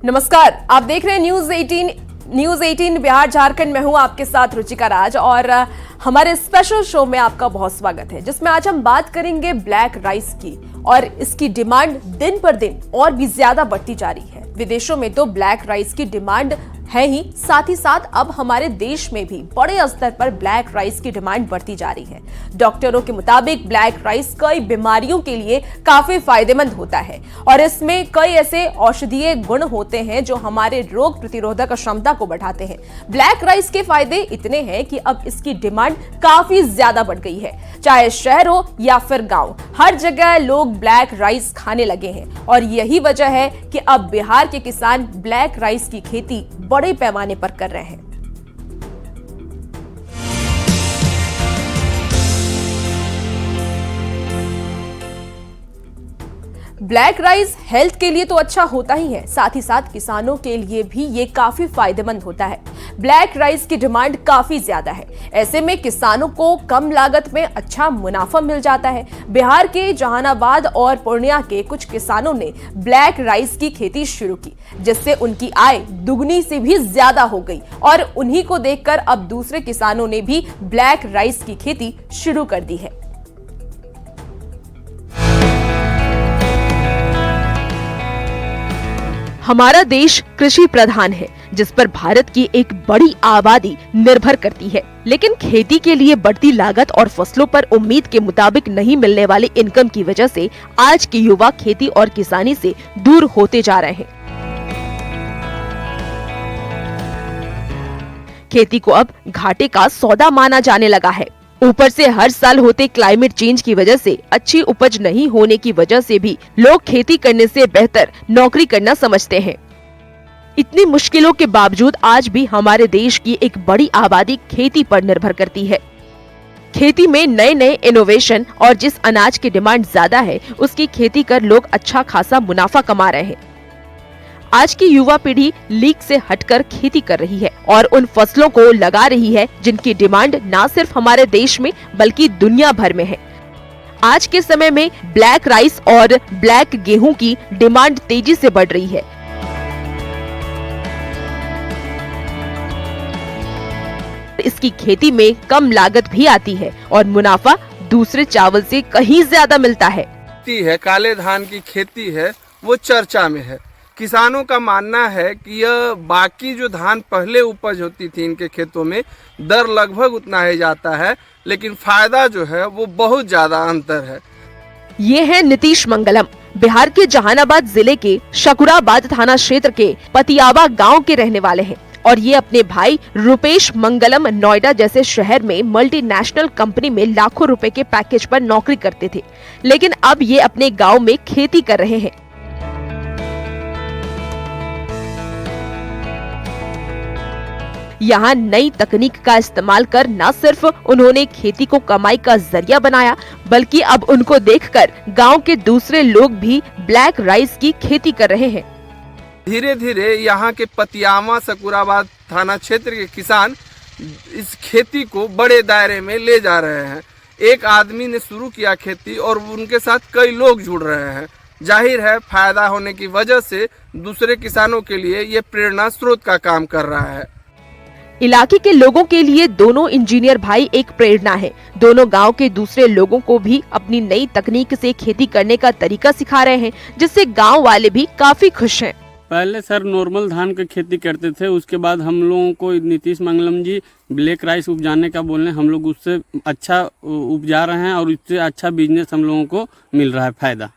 नमस्कार, आप देख रहे हैं न्यूज 18 बिहार झारखंड में हूं आपके साथ रुचिका राज और हमारे स्पेशल शो में आपका बहुत स्वागत है, जिसमें आज हम बात करेंगे ब्लैक राइस की। और इसकी डिमांड दिन पर दिन और भी ज्यादा बढ़ती जा रही है। विदेशों में तो ब्लैक राइस की डिमांड है ही, साथ ही साथ अब हमारे देश में भी बड़े स्तर पर ब्लैक राइस की डिमांड बढ़ती जा रही है। डॉक्टरों के मुताबिक ब्लैक राइस कई बीमारियों के लिए काफी फायदेमंद होता है और इसमें कई ऐसे औषधीय गुण होते हैं जो हमारे रोग प्रतिरोधक क्षमता को बढ़ाते हैं। ब्लैक राइस के फायदे इतने हैं कि अब इसकी डिमांड काफी ज्यादा बढ़ गई है। चाहे शहर हो या फिर गांव, हर जगह लोग ब्लैक राइस खाने लगे हैं और यही वजह है कि अब बिहार के किसान ब्लैक राइस की खेती बड़े पैमाने पर कर रहे हैं। ब्लैक राइस हेल्थ के लिए तो अच्छा होता ही है, साथ ही साथ किसानों के लिए भी ये काफी फायदेमंद होता है। ब्लैक राइस की डिमांड काफी ज्यादा है, ऐसे में किसानों को कम लागत में अच्छा मुनाफा मिल जाता है। बिहार के जहानाबाद और पूर्णिया के कुछ किसानों ने ब्लैक राइस की खेती शुरू की, जिससे उनकी आय दुगनी से भी ज्यादा हो गई और उन्हीं को देखकर अब दूसरे किसानों ने भी ब्लैक राइस की खेती शुरू कर दी है। हमारा देश कृषि प्रधान है, जिस पर भारत की एक बड़ी आबादी निर्भर करती है। लेकिन खेती के लिए बढ़ती लागत और फसलों पर उम्मीद के मुताबिक नहीं मिलने वाली इनकम की वजह से आज के युवा खेती और किसानी से दूर होते जा रहे हैं। खेती को अब घाटे का सौदा माना जाने लगा है। ऊपर से हर साल होते क्लाइमेट चेंज की वजह से अच्छी उपज नहीं होने की वजह से भी लोग खेती करने से बेहतर नौकरी करना समझते हैं। इतनी मुश्किलों के बावजूद आज भी हमारे देश की एक बड़ी आबादी खेती पर निर्भर करती है। खेती में नए नए इनोवेशन और जिस अनाज की डिमांड ज्यादा है, उसकी खेती कर लोग अच्छा खासा मुनाफा कमा रहे हैं। आज की युवा पीढ़ी लीक से हटकर खेती कर रही है और उन फसलों को लगा रही है जिनकी डिमांड न सिर्फ हमारे देश में बल्कि दुनिया भर में है। आज के समय में ब्लैक राइस और ब्लैक गेहूं की डिमांड तेजी से बढ़ रही है। इसकी खेती में कम लागत भी आती है और मुनाफा दूसरे चावल से कहीं ज्यादा मिलता है। काले धान की खेती है वो चर्चा में है। किसानों का मानना है कि यह बाकी जो धान पहले उपज होती थी इनके खेतों में दर लगभग उतना ही जाता है, लेकिन फायदा जो है वो बहुत ज्यादा अंतर है। ये है नीतीश मंगलम, बिहार के जहानाबाद जिले के शकुराबाद थाना क्षेत्र के पतियावा गांव के रहने वाले हैं और ये अपने भाई रुपेश मंगलम नोएडा जैसे शहर में मल्टीनेशनल कंपनी में लाखों रुपए के पैकेज पर नौकरी करते थे, लेकिन अब ये अपने गाँव में खेती कर रहे हैं। यहाँ नई तकनीक का इस्तेमाल कर न सिर्फ उन्होंने खेती को कमाई का जरिया बनाया, बल्कि अब उनको देखकर गांव के दूसरे लोग भी ब्लैक राइस की खेती कर रहे हैं। धीरे धीरे यहाँ के पतियावा शकुराबाद थाना क्षेत्र के किसान इस खेती को बड़े दायरे में ले जा रहे हैं। एक आदमी ने शुरू किया खेती और उनके साथ कई लोग जुड़ रहे हैं। जाहिर है फायदा होने की वजह से दूसरे किसानों के लिए ये प्रेरणा स्रोत का काम कर रहा है। इलाके के लोगों के लिए दोनों इंजीनियर भाई एक प्रेरणा है। दोनों गांव के दूसरे लोगों को भी अपनी नई तकनीक से खेती करने का तरीका सिखा रहे हैं, जिससे गांव वाले भी काफी खुश हैं। पहले सर नॉर्मल धान की खेती करते थे, उसके बाद हम लोगों को नीतीश मंगलम जी ब्लैक राइस उपजाने का बोलने, हम लोग उससे अच्छा उपजा रहे हैं और उससे अच्छा बिजनेस हम लोगों को मिल रहा है फायदा।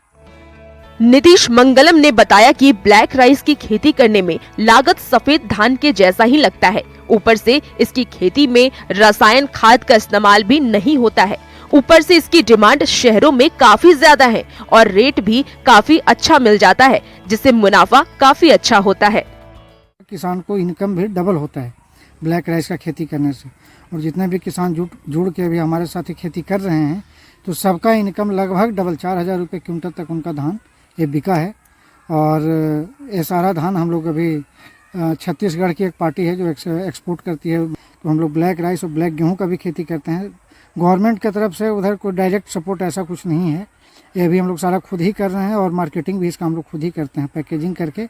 नीतीश मंगलम ने बताया कि ब्लैक राइस की खेती करने में लागत सफेद धान के जैसा ही लगता है। ऊपर से इसकी खेती में रसायन खाद का इस्तेमाल भी नहीं होता है। ऊपर से इसकी डिमांड शहरों में काफी ज्यादा है और रेट भी काफी अच्छा मिल जाता है, जिससे मुनाफा काफी अच्छा होता है। किसान को इनकम भी डबल होता है ब्लैक राइस का खेती करने से। और जितने भी किसान जुड़ के अभी हमारे साथ खेती कर रहे हैं, तो सबका इनकम लगभग डबल 4,000 रुपये क्विंटल तक उनका धान ये बिका है। और ये सारा धान हम लोग अभी छत्तीसगढ़ की एक पार्टी है जो एक्सपोर्ट करती है, तो हम लोग ब्लैक राइस और ब्लैक गेहूं का भी खेती करते हैं। गवर्नमेंट की तरफ से उधर कोई डायरेक्ट सपोर्ट ऐसा कुछ नहीं है, ये भी हम लोग सारा खुद ही कर रहे हैं और मार्केटिंग भी इसका हम लोग खुद ही करते हैं। पैकेजिंग करके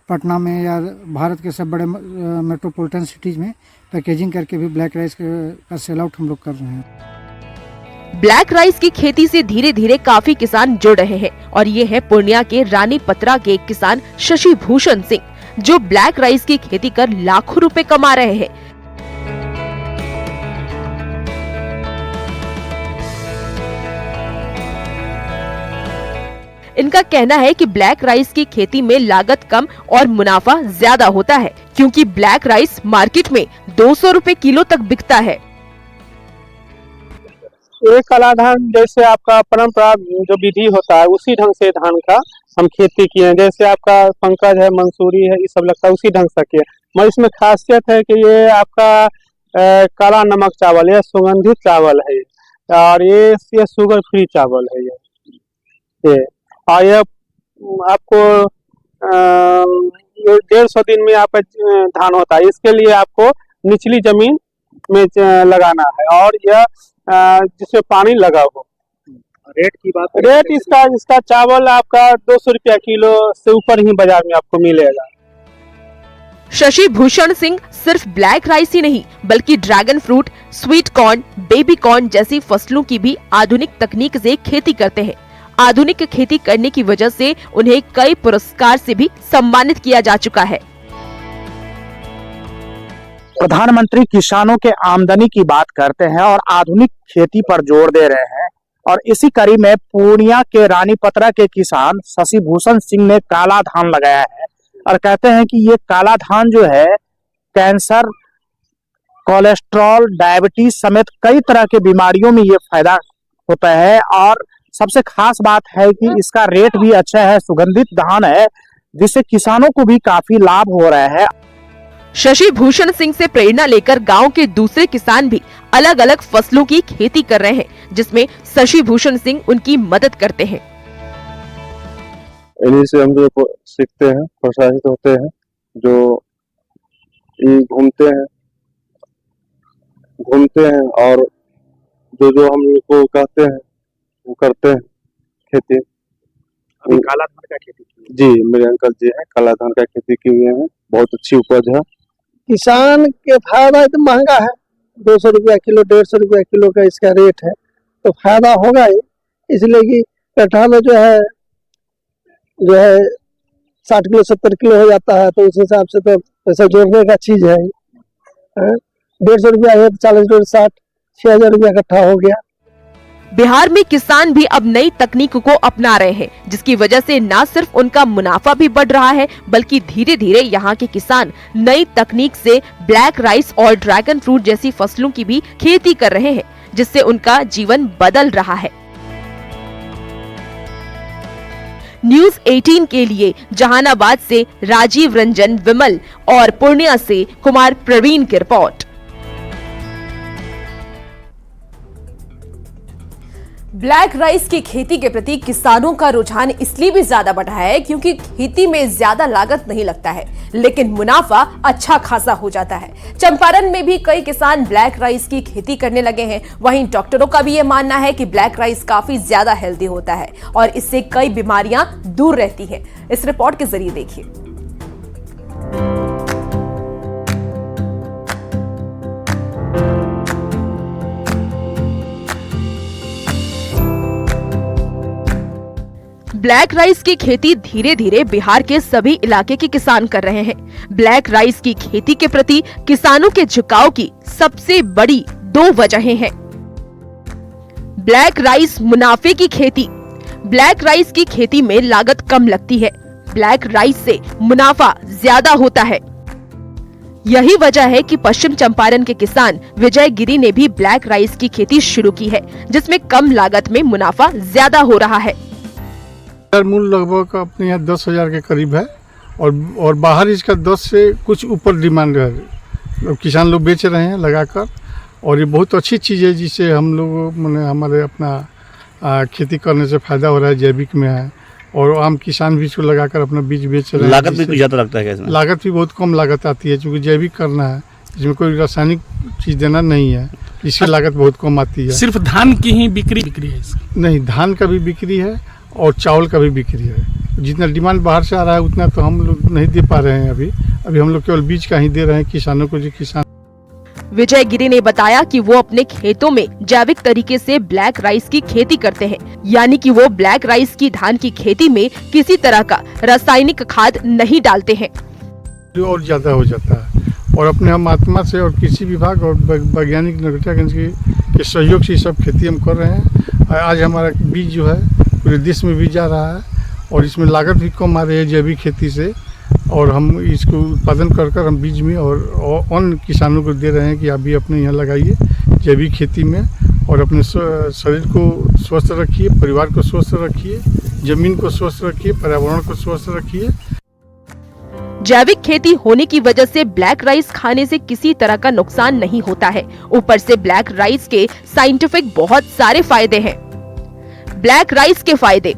पटना में या भारत के सब बड़े मेट्रोपॉलिटन सिटीज़ में पैकेजिंग करके भी ब्लैक राइस का सेल आउट हम लोग कर रहे हैं। ब्लैक राइस की खेती से धीरे धीरे काफी किसान जुड़ रहे हैं और ये है पूर्णिया के रानी पत्रा के एक किसान शशि भूषण सिंह, जो ब्लैक राइस की खेती कर लाखों रुपए कमा रहे हैं। इनका कहना है कि ब्लैक राइस की खेती में लागत कम और मुनाफा ज्यादा होता है, क्योंकि ब्लैक राइस मार्केट में 200 रुपए किलो तक बिकता है। ये काला धान जैसे आपका परंपरा जो विधि होता है उसी ढंग से धान का हम खेती किए हैं। जैसे आपका पंकज है, मंसूरी है, ये सब लगता है उसी ढंग से किए। मगर इसमें खासियत है कि ये आपका काला नमक चावल, ये सुगंधित चावल है और ये शुगर फ्री चावल है ये। और ये आपको 150 दिन में आपका धान होता है। इसके लिए आपको निचली जमीन में लगाना है और यह जिसमें पानी लगा हो। रेट की बात, रेट इसका चावल आपका 200 रुपया किलो से ऊपर ही बाजार में आपको मिलेगा। शशि भूषण सिंह सिर्फ ब्लैक राइस ही नहीं बल्कि dragon fruit, sweet corn, baby corn जैसी फसलों की भी आधुनिक तकनीक से खेती करते हैं। आधुनिक खेती करने की वजह से उन्हें कई पुरस्कार से भी सम्मानित किया जा चुका है। प्रधानमंत्री किसानों के आमदनी की बात करते हैं और आधुनिक खेती पर जोर दे रहे हैं और इसी कड़ी में पूर्णिया के रानी पत्रा के किसान शशि भूषण सिंह ने काला धान लगाया है और कहते हैं कि ये काला धान जो है कैंसर, कोलेस्ट्रॉल, डायबिटीज समेत कई तरह के बीमारियों में ये फायदा होता है। और सबसे खास बात है कि इसका रेट भी अच्छा है, सुगंधित धान है, जिससे किसानों को भी काफी लाभ हो रहा है। शशि भूषण सिंह से प्रेरणा लेकर गांव के दूसरे किसान भी अलग अलग फसलों की खेती कर रहे हैं, जिसमें शशि भूषण सिंह उनकी मदद करते हैं। इन्हीं से हम लोग सीखते हैं, प्रोत्साहित होते हैं, जो घूमते हैं और जो हम लोग को कहते हैं वो करते हैं खेती। अभी काला धान का खेती जी, मेरे अंकल जी हैं, काला धान का खेती किए हुए हैं, बहुत अच्छी उपज है। किसान के फायदा तो महंगा है, 200 रुपया किलो, 150 रुपया किलो का इसका रेट है, तो फायदा होगा ही। इसलिए कि कट्ठा में जो है 60 किलो 70 किलो हो जाता है, तो उस हिसाब से तो पैसा जोड़ने का चीज है। 150 रुपया है, 40 60 6,000 रुपया कट्ठा हो गया। बिहार में किसान भी अब नई तकनीक को अपना रहे हैं, जिसकी वजह से न सिर्फ उनका मुनाफा भी बढ़ रहा है बल्कि धीरे धीरे यहाँ के किसान नई तकनीक से ब्लैक राइस और ड्रैगन फ्रूट जैसी फसलों की भी खेती कर रहे हैं, जिससे उनका जीवन बदल रहा है। न्यूज़ 18 के लिए जहानाबाद से राजीव रंजन विमल और पूर्णिया से कुमार प्रवीण की रिपोर्ट। ब्लैक राइस की खेती के प्रति किसानों का रुझान इसलिए भी ज्यादा बढ़ा है क्योंकि खेती में ज्यादा लागत नहीं लगता है, लेकिन मुनाफा अच्छा खासा हो जाता है। चंपारण में भी कई किसान ब्लैक राइस की खेती करने लगे हैं। वहीं डॉक्टरों का भी ये मानना है कि ब्लैक राइस काफी ज्यादा हेल्दी होता है और इससे कई बीमारियां दूर रहती हैं। इस रिपोर्ट के जरिए देखिए। ब्लैक राइस की खेती धीरे धीरे बिहार के सभी इलाके के किसान कर रहे हैं। ब्लैक राइस की खेती के प्रति किसानों के झुकाव की सबसे बड़ी 2 वजहें हैं। ब्लैक राइस मुनाफे की खेती। ब्लैक राइस की खेती में लागत कम लगती है, ब्लैक राइस से मुनाफा ज्यादा होता है। यही वजह है कि पश्चिम चंपारण के किसान विजय गिरी ने भी ब्लैक राइस की खेती शुरू की है, जिसमें कम लागत में मुनाफा ज्यादा हो रहा है। मूल्य लगभग अपने यहाँ 10,000 के करीब है और बाहर इसका 10 से कुछ ऊपर डिमांड है। किसान लोग बेच रहे हैं लगाकर और ये बहुत अच्छी चीज़ है, जिससे हम लोग मैंने हमारे अपना खेती करने से फ़ायदा हो रहा है। जैविक में है और आम किसान भी इसको लगाकर अपना बीज बेच रहे हैं। लागत भी कुछ ज़्यादा लगता है इसमें? लागत भी बहुत कम लागत आती है, क्योंकि जैविक करना है, इसमें कोई रासायनिक चीज़ देना नहीं है, इसकी लागत बहुत कम आती है। सिर्फ धान की ही बिक्री है इसकी? नहीं, धान का भी बिक्री है और चावल का भी बिक्री है, जितना डिमांड बाहर से आ रहा है उतना तो हम लोग नहीं दे पा रहे हैं। अभी हम लोग केवल बीज का ही दे रहे हैं किसानों को, जो किसान। विजय गिरी ने बताया कि वो अपने खेतों में जैविक तरीके से ब्लैक राइस की खेती करते हैं, यानी कि वो ब्लैक राइस की धान की खेती में किसी तरह का रासायनिक खाद नहीं डालते हैं। जो और ज्यादा हो जाता है, और अपने हम आत्मा से और कृषि विभाग और वैज्ञानिक नगरगंज के सहयोग से सब खेती हम कर रहे हैं। आज हमारा बीज जो है पूरे देश में भी जा रहा है, और इसमें लागत भी कम आ रही है जैविक खेती से, और हम इसको उत्पादन कर हम बीज में और अन्य किसानों को दे रहे हैं कि आप भी अपने यहाँ लगाइए जैविक खेती में, और अपने शरीर को स्वस्थ रखिए, परिवार को स्वस्थ रखिए, जमीन को स्वस्थ रखिए, पर्यावरण को स्वस्थ रखिए। जैविक खेती होने की वजह से ब्लैक राइस खाने से किसी तरह का नुकसान नहीं होता है। ऊपर से ब्लैक राइस के साइंटिफिक बहुत सारे फायदे हैं। ब्लैक राइस के फायदे: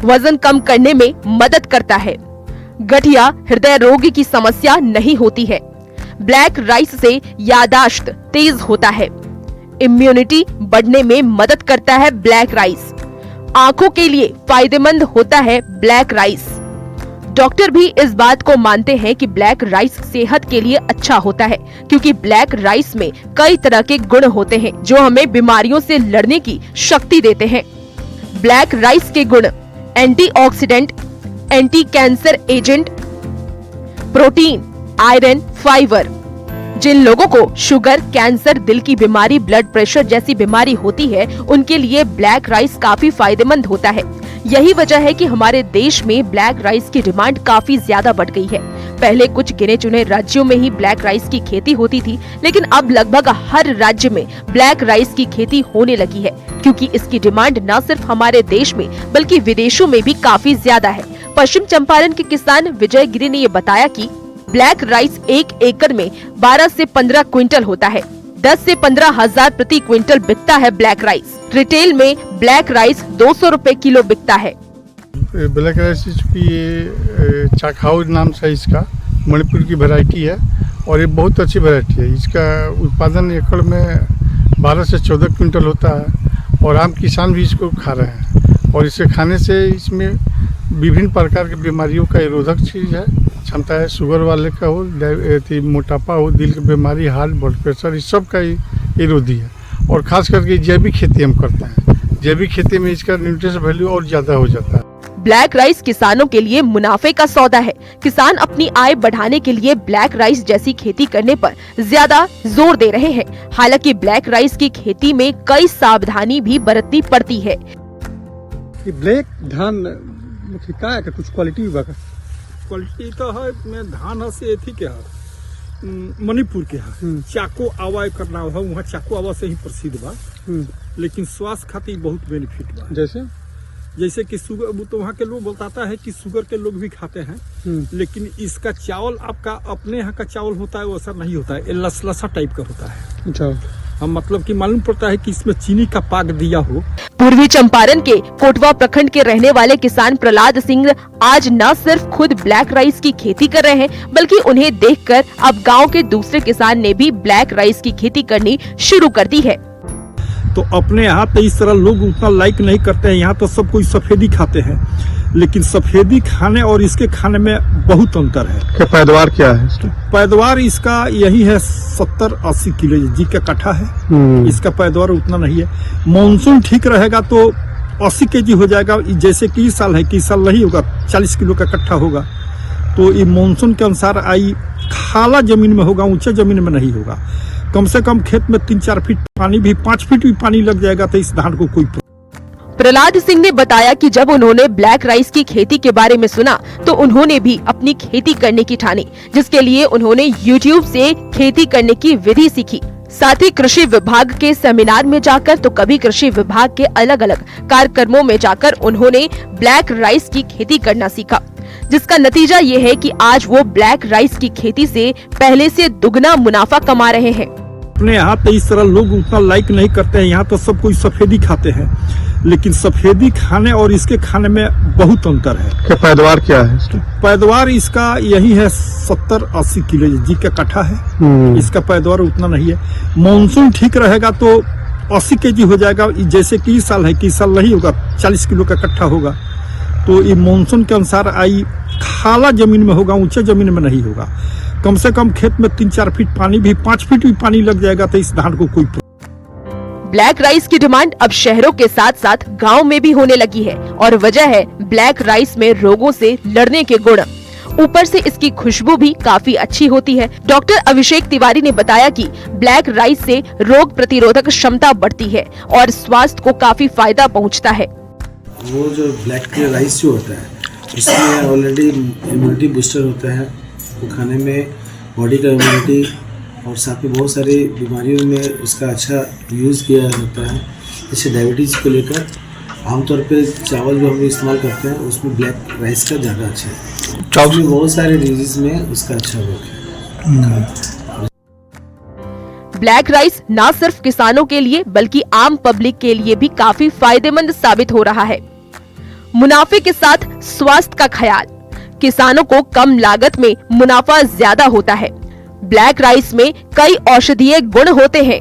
वजन कम करने में मदद करता है, गठिया हृदय रोग की समस्या नहीं होती है, ब्लैक राइस से याददाश्त तेज होता है, इम्यूनिटी बढ़ने में मदद करता है ब्लैक राइस, आंखों के लिए फायदेमंद होता है ब्लैक राइस। डॉक्टर भी इस बात को मानते हैं कि ब्लैक राइस सेहत के लिए अच्छा होता है, क्योंकि ब्लैक राइस में कई तरह के गुण होते हैं जो हमें बीमारियों से लड़ने की शक्ति देते हैं। ब्लैक राइस के गुण: antioxidant, anti cancer agent, protein, iron, fibre. जिन लोगों को शुगर, कैंसर, दिल की बीमारी, ब्लड प्रेशर जैसी बीमारी होती है, उनके लिए ब्लैक राइस काफी फायदेमंद होता है। यही वजह है कि हमारे देश में ब्लैक राइस की डिमांड काफी ज्यादा बढ़ गई है। पहले कुछ गिने चुने राज्यों में ही ब्लैक राइस की खेती होती थी, लेकिन अब लगभग हर राज्य में ब्लैक राइस की खेती होने लगी है, क्योंकि इसकी डिमांड न सिर्फ हमारे देश में बल्कि विदेशों में भी काफी ज्यादा है। पश्चिम चंपारण के किसान विजय गिरी ने ये बताया कि ब्लैक राइस 1 एकड़ में 12 से 15 क्विंटल होता है। 10 से 15 हजार प्रति क्विंटल बिकता है ब्लैक राइस। रिटेल में ब्लैक राइस 200 रुपए किलो बिकता है। ब्लैक राइस की ये चाखाओ नाम से इसका मणिपुर की वैरायटी है, और ये बहुत अच्छी वैरायटी है। इसका उत्पादन एकड़ में 12 से 14 क्विंटल होता है, और आम किसान भी इसको खा रहे हैं। और इसे खाने से इसमें विभिन्न प्रकार की बीमारियों का निरोधक चीज़ है, क्षमता है। शुगर वाले का हो, मोटापा हो, दिल की बीमारी, हार्ट, ब्लड प्रेशर, इस सब का विरोधी है। और खास करके जैविक खेती हम करते हैं, जैविक खेती में इसका न्यूट्रिशन वैल्यू और ज्यादा हो जाता है। ब्लैक राइस किसानों के लिए मुनाफे का सौदा है। किसान अपनी आय बढ़ाने के लिए ब्लैक राइस जैसी खेती करने पर ज्यादा जोर दे रहे हैं। हालांकि ब्लैक राइस की खेती में कई सावधानी भी बरतनी पड़ती है। ब्लैक धान का है कुछ क्वालिटी क्वालिटी तो है में धान से थी क्या मणिपुर के है चाको आवा करना है, वहाँ चाको आवा से ही प्रसिद्ध बा, लेकिन स्वास्थ्य खातिर बहुत बेनिफिट बा। जैसे कि शुगर, तो वहाँ के लोग बताता है कि शुगर के लोग भी खाते हैं, लेकिन इसका चावल आपका अपने यहाँ का चावल होता है वैसा नहीं होता है, ये लसलसा टाइप का होता है। अच्छा, हम मतलब कि मालूम पड़ता है कि इसमें चीनी का पाक दिया हो। पूर्वी चंपारण के कोटवा प्रखंड के रहने वाले किसान प्रहलाद सिंह आज न सिर्फ खुद ब्लैक राइस की खेती कर रहे हैं, बल्कि उन्हें देखकर अब गांव के दूसरे किसान ने भी ब्लैक राइस की खेती करनी शुरू कर दी है। तो अपने यहाँ तो इस तरह लोग उतना लाइक नहीं करते हैं, यहाँ तो सब कोई सफेदी खाते हैं, लेकिन सफेदी खाने और इसके खाने में बहुत अंतर है। पैदावार क्या है? पैदावार इसका यही है 70-80 किलो जी का कट्ठा है। इसका पैदावार उतना नहीं है। मानसून ठीक रहेगा तो 80 केजी हो जाएगा। जैसे कि इस साल है कि इस साल नहीं होगा, 40 किलो का कट्ठा होगा। तो ये मानसून के अनुसार आई खाला जमीन में होगा, ऊंचे जमीन में नहीं होगा। कम से कम खेत में 3-4 फीट पानी भी, 5 फीट भी पानी लग जाएगा तो इस धान को कोई। प्रहलाद सिंह ने बताया कि जब उन्होंने ब्लैक राइस की खेती के बारे में सुना तो उन्होंने भी अपनी खेती करने की ठानी, जिसके लिए उन्होंने YouTube से खेती करने की विधि सीखी। साथ ही कृषि विभाग के सेमिनार में जाकर तो कभी कृषि विभाग के अलग अलग कार्यक्रमों में जाकर उन्होंने ब्लैक राइस की खेती करना सीखा, जिसका नतीजा ये है कि आज वो ब्लैक राइस की खेती से पहले से दुगना मुनाफा कमा रहे हैं। अपने यहाँ तो इस तरह लोग उतना लाइक नहीं करते हैं, यहाँ तो सब कोई सफेदी खाते हैं, लेकिन सफेदी खाने और इसके खाने में बहुत अंतर है। पैदावार क्या है? पैदावार इसका यही है 70-80 किलो जी का कट्ठा है। इसका पैदावार उतना नहीं है। मानसून ठीक रहेगा तो 80 केजी हो जाएगा। जैसे कि इस साल है कि इस साल नहीं होगा, 40 किलो का कट्ठा होगा। तो ये मानसून के अनुसार आई खाला जमीन में होगा, ऊंचे जमीन में नहीं होगा। कम से कम खेत में 3-4 फीट पानी भी, 5 फीट भी पानी लग जाएगा तो इस धान को कोई। ब्लैक राइस की डिमांड अब शहरों के साथ साथ गांव में भी होने लगी है और वजह है ब्लैक राइस में रोगों से लड़ने के गुण। ऊपर से इसकी खुशबू भी काफी अच्छी होती है। डॉक्टर अभिषेक तिवारी ने बताया कि ब्लैक राइस से रोग प्रतिरोधक क्षमता बढ़ती है और स्वास्थ्य को काफी फायदा पहुंचता है। वो जो ब्लैक राइस जो होता है इसमें ऑलरेडी इम्यूनिटी बूस्टर होता है, वो खाने में बॉडी का इम्यूनिटी और साथ में बहुत सारी बीमारियों में इसका अच्छा यूज़ किया जाता है। जैसे डायबिटीज़ को लेकर आमतौर पे चावल जो हम इस्तेमाल करते हैं उसमें ब्लैक राइस का ज़्यादा अच्छा है। चावल में बहुत सारे डिजीज में उसका अच्छा वर्क है। ब्लैक राइस न सिर्फ किसानों के लिए बल्कि आम पब्लिक के लिए भी काफी फायदेमंद साबित हो रहा है। मुनाफे के साथ स्वास्थ्य का ख्याल, किसानों को कम लागत में मुनाफा ज्यादा होता है। ब्लैक राइस में कई औषधीय गुण होते हैं।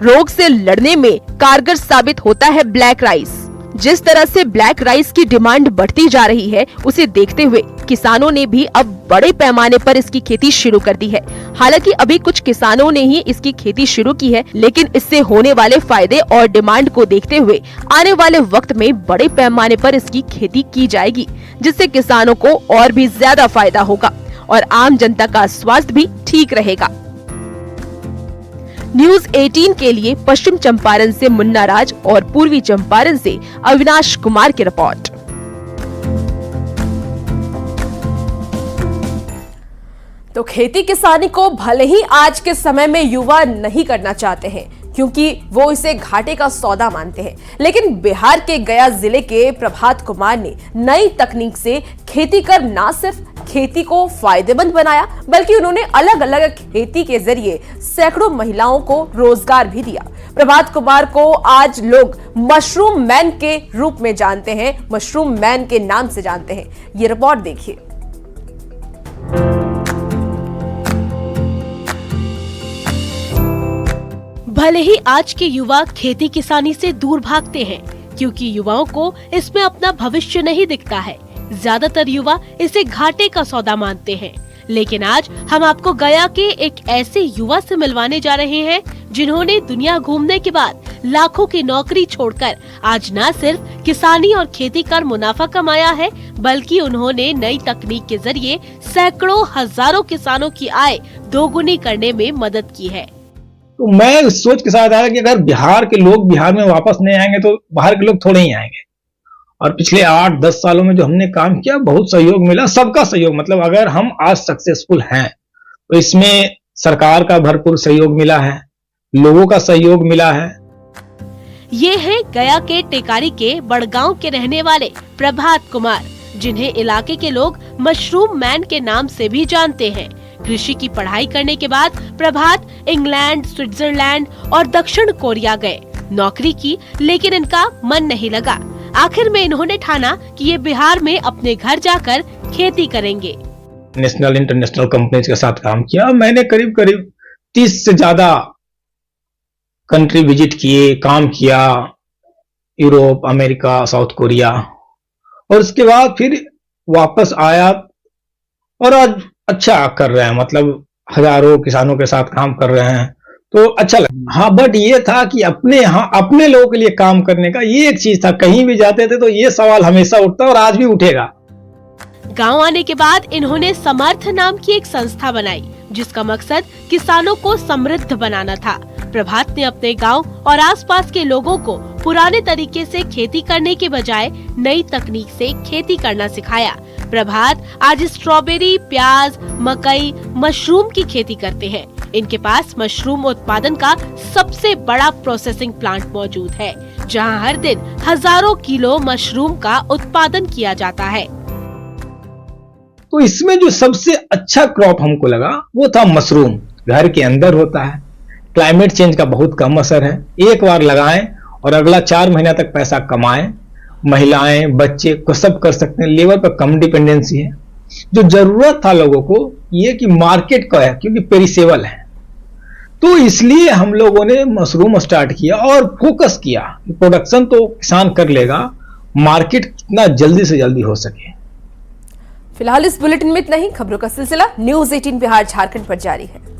रोग से लड़ने में कारगर साबित होता है ब्लैक राइस। जिस तरह से ब्लैक राइस की डिमांड बढ़ती जा रही है, उसे देखते हुए किसानों ने भी अब बड़े पैमाने पर इसकी खेती शुरू कर दी है। हालांकि अभी कुछ किसानों ने ही इसकी खेती शुरू की है, लेकिन इससे होने वाले फायदे और डिमांड को देखते हुए आने वाले वक्त में बड़े पैमाने पर इसकी खेती की जाएगी, जिससे किसानों को और भी ज्यादा फायदा होगा और आम जनता का स्वास्थ्य भी ठीक रहेगा। न्यूज 18 के लिए पश्चिम चंपारण से मुन्ना राज और पूर्वी चंपारण से अविनाश कुमार की रिपोर्ट। तो खेती किसानी को भले ही आज के समय में युवा नहीं करना चाहते हैं क्योंकि वो इसे घाटे का सौदा मानते हैं, लेकिन बिहार के गया जिले के प्रभात कुमार ने नई तकनीक से खेती कर न सिर्फ खेती को फायदेमंद बनाया बल्कि उन्होंने अलग अलग खेती के जरिए सैकड़ों महिलाओं को रोजगार भी दिया। प्रभात कुमार को आज लोग मशरूम मैन के रूप में जानते हैं, मशरूम मैन के नाम से जानते हैं। ये रिपोर्ट देखिए। भले ही आज के युवा खेती किसानी से दूर भागते हैं क्योंकि युवाओं को इसमें अपना भविष्य नहीं दिखता है। ज्यादातर युवा इसे घाटे का सौदा मानते हैं, लेकिन आज हम आपको गया के एक ऐसे युवा से मिलवाने जा रहे हैं जिन्होंने दुनिया घूमने के बाद लाखों की नौकरी छोड़कर आज न सिर्फ किसानी और खेती कर मुनाफा कमाया है, बल्कि उन्होंने नई तकनीक के जरिए सैकड़ों हजारों किसानों की आय दोगुनी करने में मदद की है। तो मैं इस सोच के साथ आया कि अगर बिहार के लोग बिहार में वापस नहीं आएंगे तो बाहर के लोग थोड़े ही आएंगे। और पिछले 8-10 सालों में जो हमने काम किया बहुत सहयोग मिला, सबका सहयोग। मतलब अगर हम आज सक्सेसफुल हैं तो इसमें सरकार का भरपूर सहयोग मिला है, लोगों का सहयोग मिला है। ये है गया के टेकारी के बड़गांव के रहने वाले प्रभात कुमार, जिन्हें इलाके के लोग मशरूम मैन के नाम से भी जानते हैं। कृषि की पढ़ाई करने के बाद प्रभात इंग्लैंड, स्विट्जरलैंड और दक्षिण कोरिया गए, नौकरी की, लेकिन इनका मन नहीं लगा। आखिर में इन्होंने ठाना कि ये बिहार में अपने घर जाकर खेती करेंगे। नेशनल इंटरनेशनल कंपनीज के साथ काम किया। मैंने करीब 30 से ज्यादा कंट्री विजिट किए, काम किया, यूरोप, अमेरिका, साउथ कोरिया, और उसके बाद फिर वापस आया और आज अच्छा कर रहे हैं। मतलब हजारों किसानों के साथ काम कर रहे हैं, तो अच्छा लगा। हाँ, बट ये था कि अपने यहाँ अपने लोगों के लिए काम करने का ये एक चीज था। कहीं भी जाते थे तो ये सवाल हमेशा उठता और आज भी उठेगा। गांव आने के बाद इन्होंने समर्थ नाम की एक संस्था बनाई जिसका मकसद किसानों को समृद्ध बनाना था। प्रभात ने अपने गांव और आसपास के लोगों को पुराने तरीके से खेती करने के बजाय नई तकनीक से खेती करना सिखाया। प्रभात आज स्ट्रॉबेरी, प्याज, मकई, मशरूम की खेती करते हैं। इनके पास मशरूम उत्पादन का सबसे बड़ा प्रोसेसिंग प्लांट मौजूद है, जहां हर दिन हजारों किलो मशरूम का उत्पादन किया जाता है। तो इसमें जो सबसे अच्छा क्रॉप हमको लगा वो था मशरूम। घर के अंदर होता है, क्लाइमेट चेंज का बहुत कम असर है। एक बार लगाएं और अगला 4 महीना तक पैसा कमाएं। महिलाएं, बच्चे को सब कर सकते हैं। लेबर पर कम डिपेंडेंसी है। जो जरूरत था लोगों को ये कि मार्केट का है, क्योंकि पेरिसेबल है, तो इसलिए हम लोगों ने मशरूम स्टार्ट किया और फोकस किया। प्रोडक्शन तो किसान कर लेगा, मार्केट जितना जल्दी से जल्दी हो सके। फिलहाल इस बुलेटिन में इतना ही। खबरों का सिलसिला न्यूज़ 18 बिहार झारखंड पर जारी है।